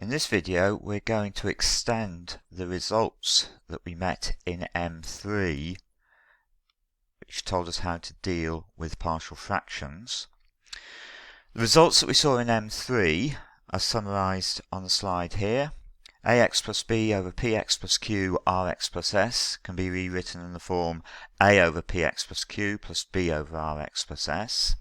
In this video we're going to extend the results that we met in M3, which told us how to deal with partial fractions. The results that we saw in M3 are summarised on the slide here. Ax plus b over px plus q rx plus s can be rewritten in the form a over px plus q plus b over rx plus s.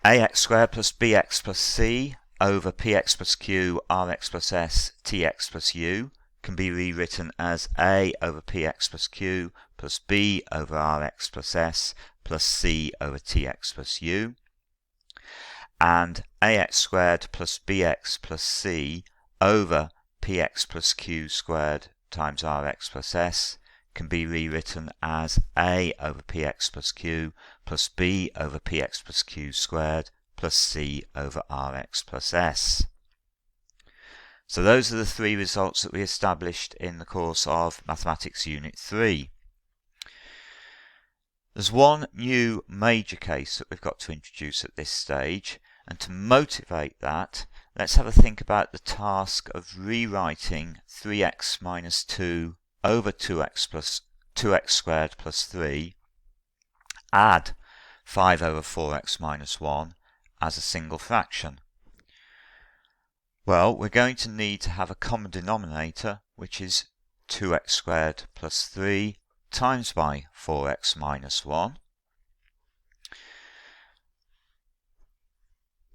Ax squared plus bx plus c over px plus q rx plus s tx plus u can be rewritten as a over px plus q plus b over rx plus s plus c over tx plus u. And ax squared plus bx plus c over px plus q squared times rx plus s can be rewritten as a over px plus q plus b over px plus q squared plus c over rx plus s. So those are the three results that we established in the course of Mathematics Unit 3. There's one new major case that we've got to introduce at this stage, and to motivate that, let's have a think about the task of rewriting 3x minus 2 over 2x squared plus 3, add 5 over 4x minus 1 as a single fraction. Well, we're going to need to have a common denominator, which is 2x squared plus 3 times by 4x minus 1.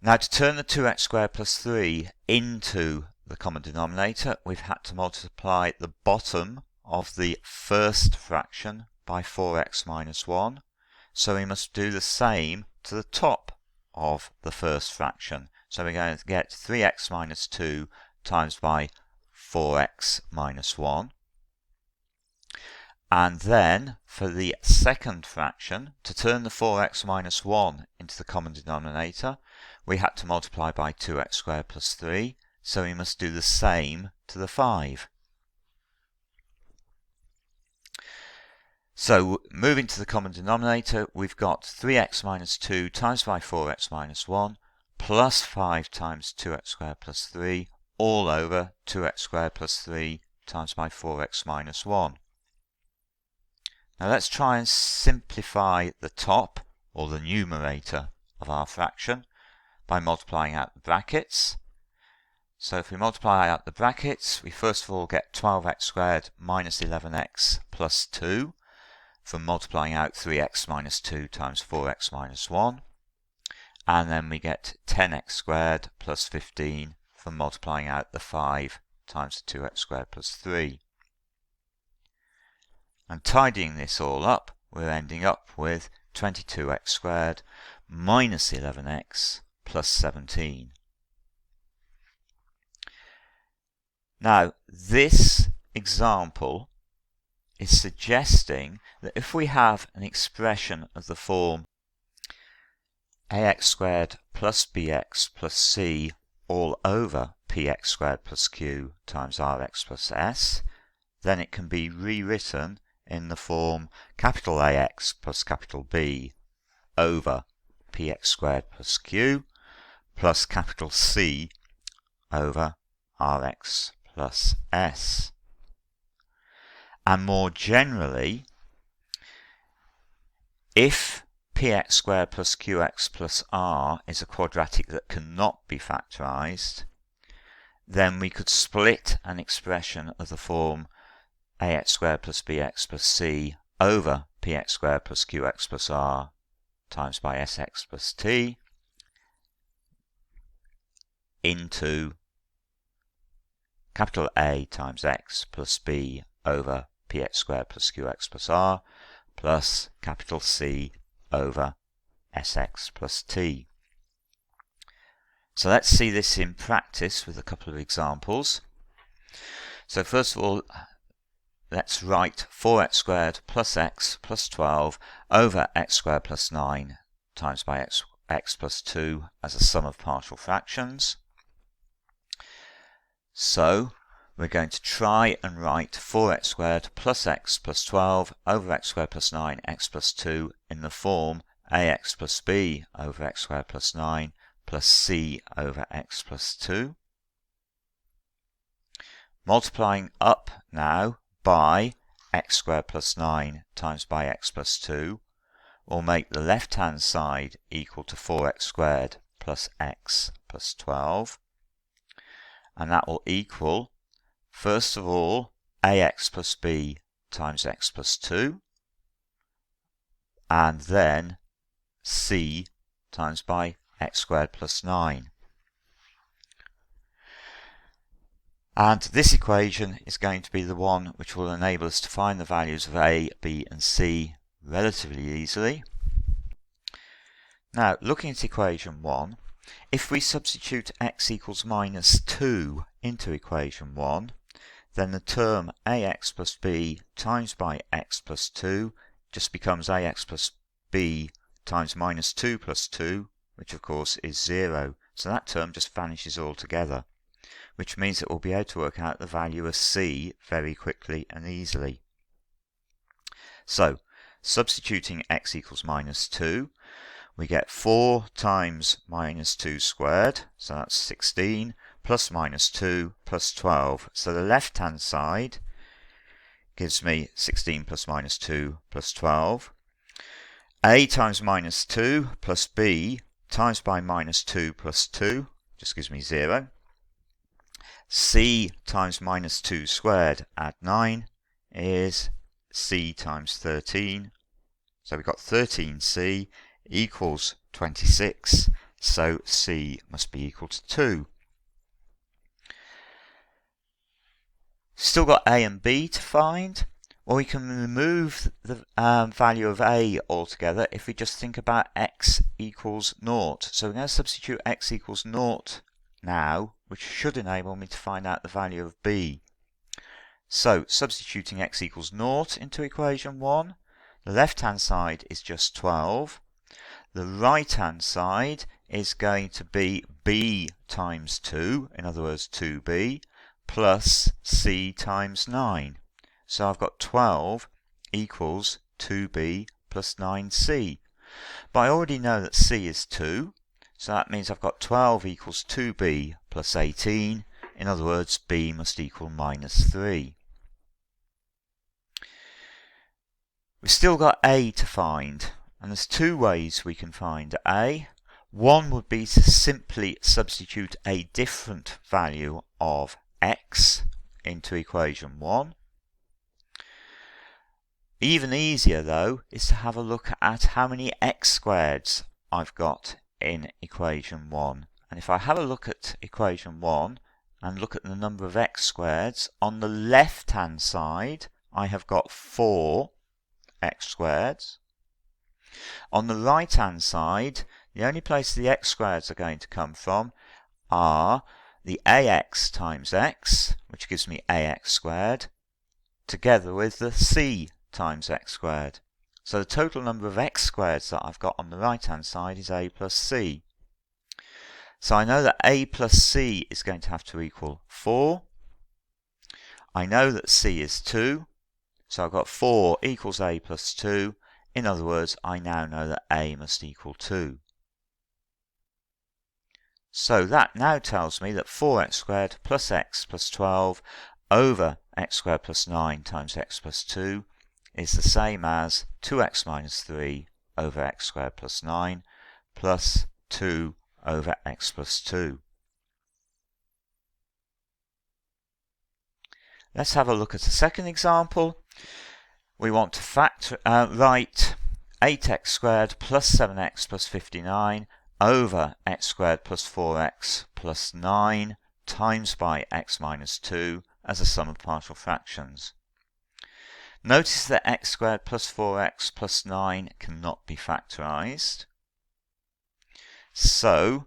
Now, to turn the 2x squared plus 3 into the common denominator, we've had to multiply the bottom of the first fraction by 4x minus 1. So we must do the same to the top of the first fraction. So we're going to get 3x minus 2 times by 4x minus 1. And then for the second fraction, to turn the 4x minus 1 into the common denominator, we had to multiply by 2x squared plus 3. So we must do the same to the 5. So moving to the common denominator, we've got 3x minus 2 times by 4x minus 1 plus 5 times 2x squared plus 3 all over 2x squared plus 3 times by 4x minus 1. Now let's try and simplify the top, or the numerator, of our fraction by multiplying out the brackets. So if we multiply out the brackets, we first of all get 12x squared minus 11x plus 2 from multiplying out 3x minus 2 times 4x minus 1. And then we get 10x squared plus 15 from multiplying out the 5 times the 2x squared plus 3. And tidying this all up, we're ending up with 22x squared minus 11x plus 17. Now, this example is suggesting that if we have an expression of the form ax squared plus bx plus c all over px squared plus q times rx plus s, then it can be rewritten in the form capital AX plus capital B over px squared plus q plus capital C over rx plus s. And more generally, if px squared plus qx plus r is a quadratic that cannot be factorised, then we could split an expression of the form ax squared plus bx plus c over px squared plus qx plus r times by sx plus t into capital A times x plus b over px squared plus qx plus r plus capital C over sx plus t. So let's see this in practice with a couple of examples. So first of all, let's write 4x squared plus x plus 12 over x squared plus 9 times by x plus 2 as a sum of partial fractions. So we're going to try and write 4x squared plus x plus 12 over x squared plus 9 x plus 2 in the form ax plus b over x squared plus 9 plus c over x plus 2. Multiplying up now by x squared plus 9 times by x plus 2 will make the left hand side equal to 4x squared plus x plus 12. And that will equal, first of all, ax plus b times x plus 2, and then c times by x squared plus 9. And this equation is going to be the one which will enable us to find the values of a, b and c relatively easily. Now, looking at equation 1, if we substitute x equals minus 2 into equation 1, then the term ax plus b times by x plus 2 just becomes ax plus b times minus 2 plus 2, which of course is 0. So that term just vanishes altogether, which means that we'll be able to work out the value of c very quickly and easily. So, substituting x equals minus 2, we get 4 times minus 2 squared, so that's 16, plus minus 2 plus 12. So the left hand side gives me 16 plus minus 2 plus 12. A times minus 2 plus b times by minus 2 plus 2 just gives me 0. C times minus 2 squared, add 9, is c times 13. So we've got 13c equals 26, so c must be equal to 2. Still got a and b to find. Well, we can remove the value of a altogether if we just think about x equals 0. So we're going to substitute x equals 0 now, which should enable me to find out the value of b. So, substituting x equals 0 into equation 1, the left-hand side is just 12. The right-hand side is going to be b times 2, in other words 2b, plus c times 9. So I've got 12 equals 2b plus 9c. But I already know that c is 2, so that means I've got 12 equals 2b plus 18. In other words, b must equal minus 3. We've still got a to find, and there's two ways we can find a. One would be to simply substitute a different value of x into equation 1. Even easier, though, is to have a look at how many x squareds I've got in equation 1. And if I have a look at equation 1 and look at the number of x squareds, on the left-hand side, I have got 4 x squareds. On the right-hand side, the only place the x squareds are going to come from are the ax times x, which gives me ax squared, together with the c times x squared. So the total number of x squareds that I've got on the right hand side is a plus c. So I know that a plus c is going to have to equal 4. I know that c is 2, so I've got 4 equals a plus 2. In other words, I now know that a must equal 2. So that now tells me that 4x squared plus x plus 12 over x squared plus 9 times x plus 2 is the same as 2x minus 3 over x squared plus 9 plus 2 over x plus 2. Let's have a look at a second example. We want to write 8x squared plus 7x plus 59 over x squared plus 4x plus 9 times by x minus 2 as a sum of partial fractions. Notice that x squared plus 4x plus 9 cannot be factorised. So,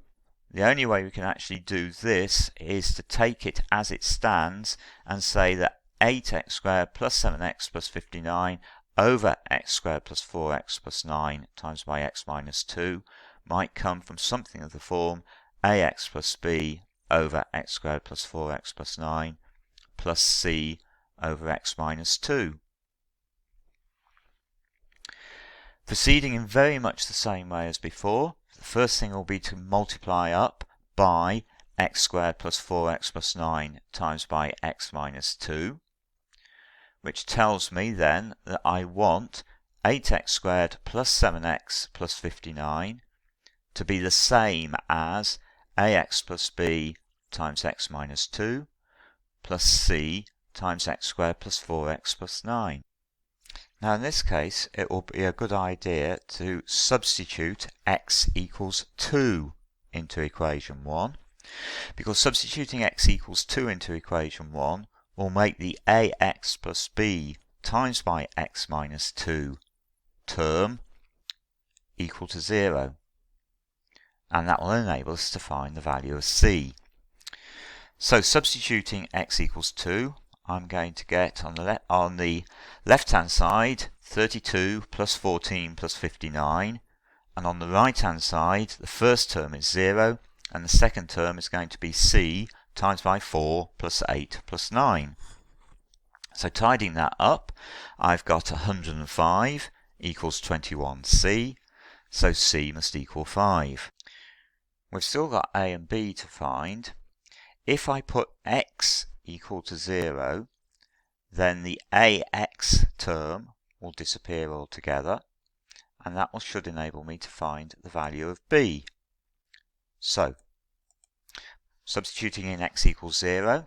the only way we can actually do this is to take it as it stands and say that 8x squared plus 7x plus 59 over x squared plus 4x plus 9 times by x minus 2 might come from something of the form ax plus b over x squared plus 4x plus 9 plus c over x minus 2. Proceeding in very much the same way as before, the first thing will be to multiply up by x squared plus 4x plus 9 times by x minus 2, which tells me then that I want 8x squared plus 7x plus 59 to be the same as ax plus b times x minus 2 plus c times x squared plus 4x plus 9. Now in this case it will be a good idea to substitute x equals 2 into equation 1, because substituting x equals 2 into equation 1 will make the ax plus b times by x minus 2 term equal to 0, and that will enable us to find the value of c. So substituting x equals 2, I'm going to get on the left hand side 32 plus 14 plus 59, and on the right hand side the first term is 0 and the second term is going to be c times by 4 plus 8 plus 9. So tidying that up, I've got 105 equals 21c, so c must equal 5. We've still got a and b to find. If I put x equal to 0, then the ax term will disappear altogether, and that should enable me to find the value of b. So, substituting in x equals 0,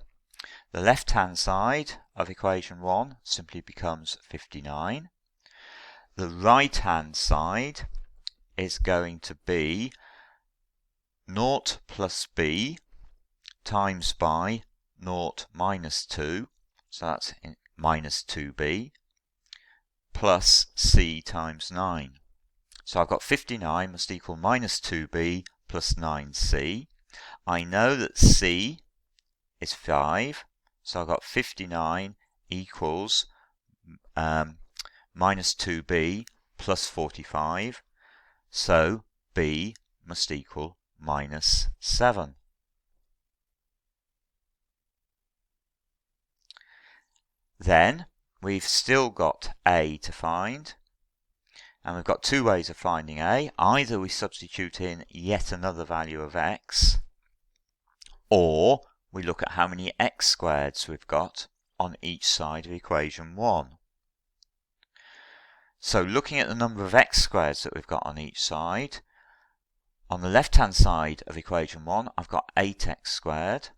the left hand side of equation 1 simply becomes 59. The right hand side is going to be 0 plus b times by 0 minus 2, so that's minus 2b, plus c times 9. So I've got 59 must equal minus 2b plus 9c. I know that c is 5, so I've got 59 equals minus 2b plus 45, so b must equal minus 7. Then we've still got a to find, and we've got two ways of finding a. Either we substitute in yet another value of x, or we look at how many x squareds we've got on each side of equation 1. So looking at the number of x squareds that we've got on each side, on the left hand side of equation 1 I've got 8x squared,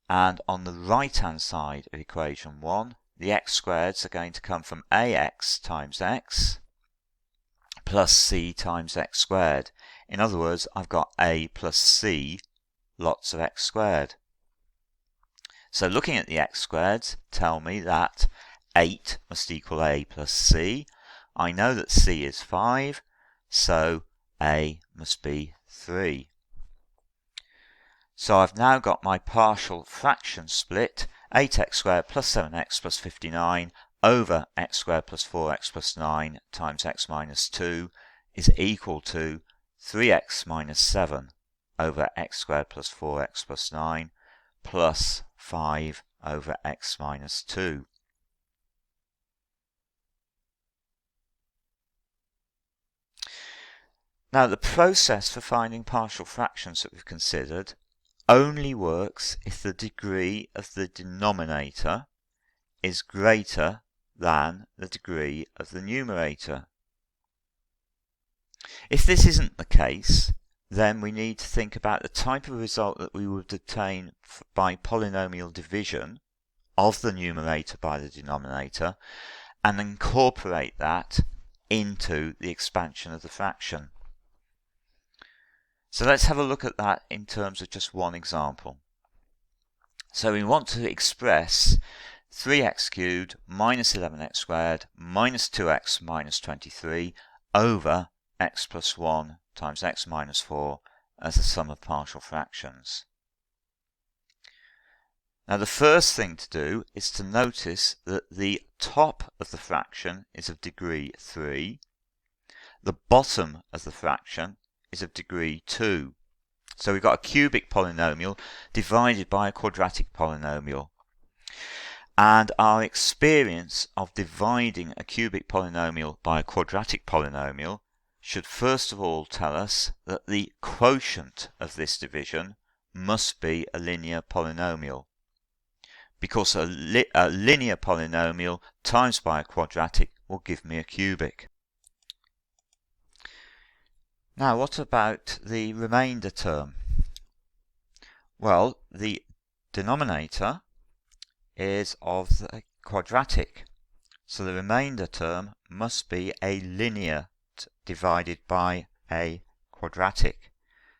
and on the right hand side of equation 1 the x squareds are going to come from ax times x plus c times x squared. In other words, I've got a plus c lots of x squared. So looking at the x squareds tell me that 8 must equal a plus c. I know that c is 5, so a must be 3. So I've now got my partial fraction split, 8x squared plus 7x plus 59 over x squared plus 4x plus 9 times x minus 2 is equal to 3x minus 7 over x squared plus 4x plus 9 plus 5 over x minus 2. Now the process for finding partial fractions that we've considered only works if the degree of the denominator is greater than the degree of the numerator. If this isn't the case, then we need to think about the type of result that we would obtain by polynomial division of the numerator by the denominator and incorporate that into the expansion of the fraction. So let's have a look at that in terms of just one example. So we want to express 3x cubed minus 11x squared minus 2x minus 23 over x plus 1 times x minus 4 as a sum of partial fractions. Now the first thing to do is to notice that the top of the fraction is of degree 3, the bottom of the fraction is of degree 2. So we've got a cubic polynomial divided by a quadratic polynomial. And our experience of dividing a cubic polynomial by a quadratic polynomial should first of all tell us that the quotient of this division must be a linear polynomial, because a linear polynomial times by a quadratic will give me a cubic. Now, what about the remainder term? Well, the denominator is of the quadratic, so the remainder term must be a linear divided by a quadratic.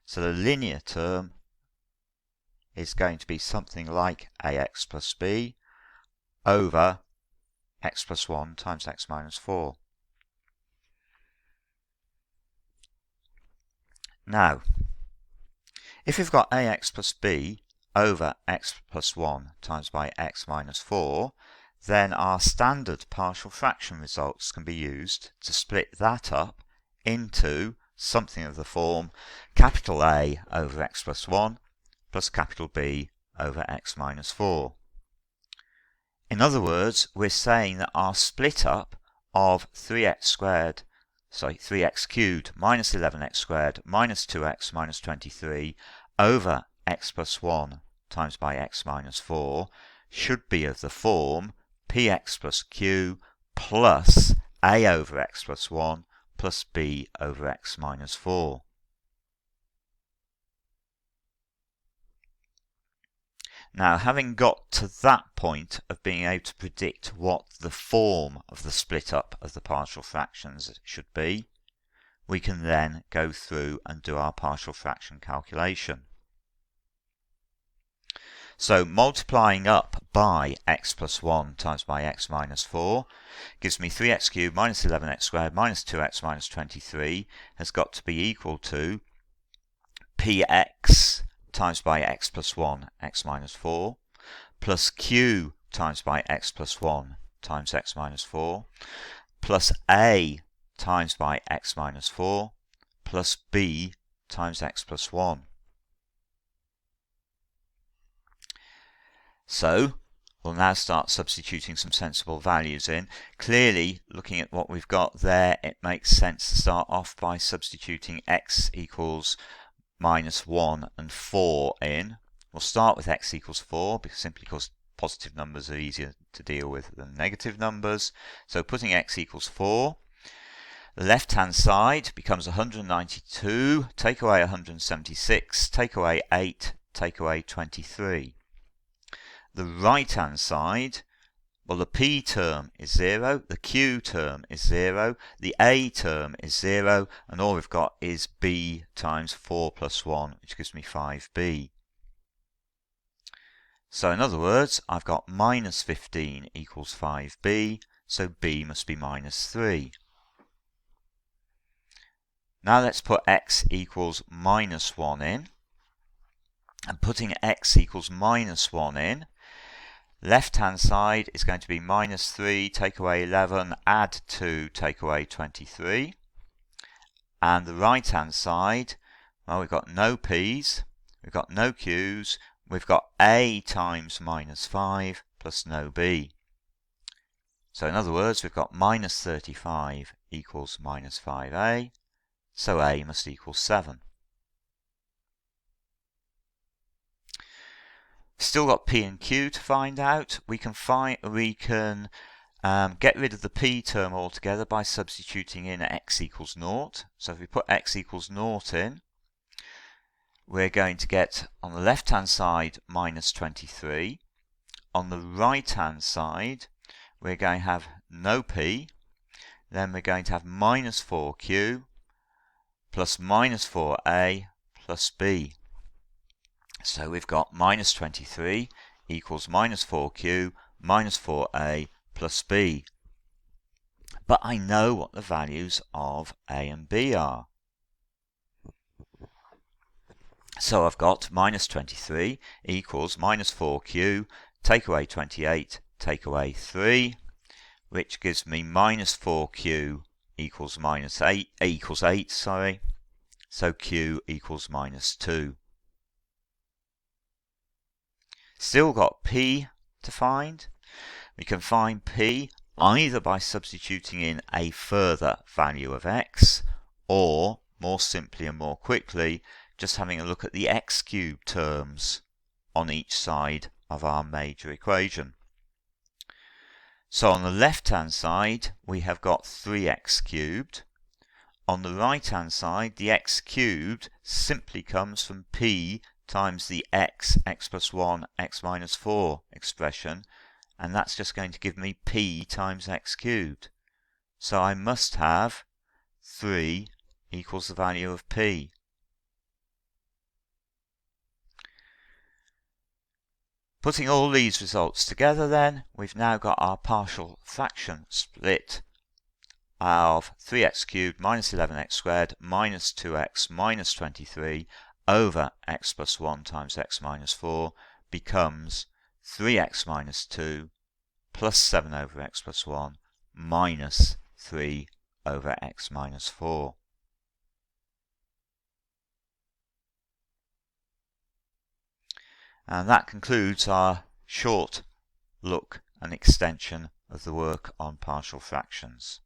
So the linear term is going to be something like ax plus b over x plus 1 times x minus 4. Now, if we've got ax plus b over x plus 1 times by x minus 4, then our standard partial fraction results can be used to split that up into something of the form capital A over x plus 1 plus capital B over x minus 4. In other words, we're saying that our split up of 3x cubed minus 11x squared minus 2x minus 23 over x plus 1 times by x minus 4 should be of the form px plus q plus a over x plus 1 plus b over x minus 4. Now, having got to that point of being able to predict what the form of the split up of the partial fractions should be, we can then go through and do our partial fraction calculation. So multiplying up by x plus 1 times by x minus 4 gives me 3x cubed minus 11x squared minus 2x minus 23 has got to be equal to px times by x plus 1 x minus 4 plus q times by x plus 1 times x minus 4 plus a times by x minus 4 plus b times x plus 1. So we'll now start substituting some sensible values in. Clearly, looking at what we've got there, it makes sense to start off by substituting x equals minus 1 and 4 in. We'll start with x equals 4 simply because positive numbers are easier to deal with than negative numbers. So putting x equals 4, the left hand side becomes 192, take away 176, take away 8, take away 23. The right hand side, well, the p term is 0, the q term is 0, the a term is 0, and all we've got is b times 4 plus 1, which gives me 5b. So in other words, I've got minus 15 equals 5b, so b must be minus 3. Now let's put x equals minus 1 in, and putting x equals minus 1 in, left hand side is going to be minus 3, take away 11, add 2, take away 23. And the right hand side, well, we've got no p's, we've got no q's, we've got a times minus 5 plus no b. So in other words, we've got minus 35 equals minus 5a, so a must equal 7. Still got p and q to find out. We can get rid of the p term altogether by substituting in x equals 0. So if we put x equals 0 in, we're going to get on the left hand side minus 23. On the right hand side, we're going to have no p. Then we're going to have minus 4q plus minus 4a plus b. So we've got minus 23 equals minus 4q minus 4a plus b. But I know what the values of a and b are. So I've got minus 23 equals minus 4q, take away 28, take away 3, which gives me minus 4q equals minus 8, equals 8, sorry. So q equals minus 2. Still got p to find. We can find p either by substituting in a further value of x, or more simply and more quickly, just having a look at the x cubed terms on each side of our major equation. So on the left hand side we have got 3x cubed. On the right hand side the x cubed simply comes from p times the x plus 1, x minus 4 expression, and that's just going to give me p times x cubed. So I must have 3 equals the value of p. Putting all these results together then, we've now got our partial fraction split of 3x cubed minus 11x squared minus 2x minus 23 over x plus 1 times x minus 4 becomes 3x minus 2 plus 7 over x plus 1 minus 3 over x minus 4. And that concludes our short look and extension of the work on partial fractions.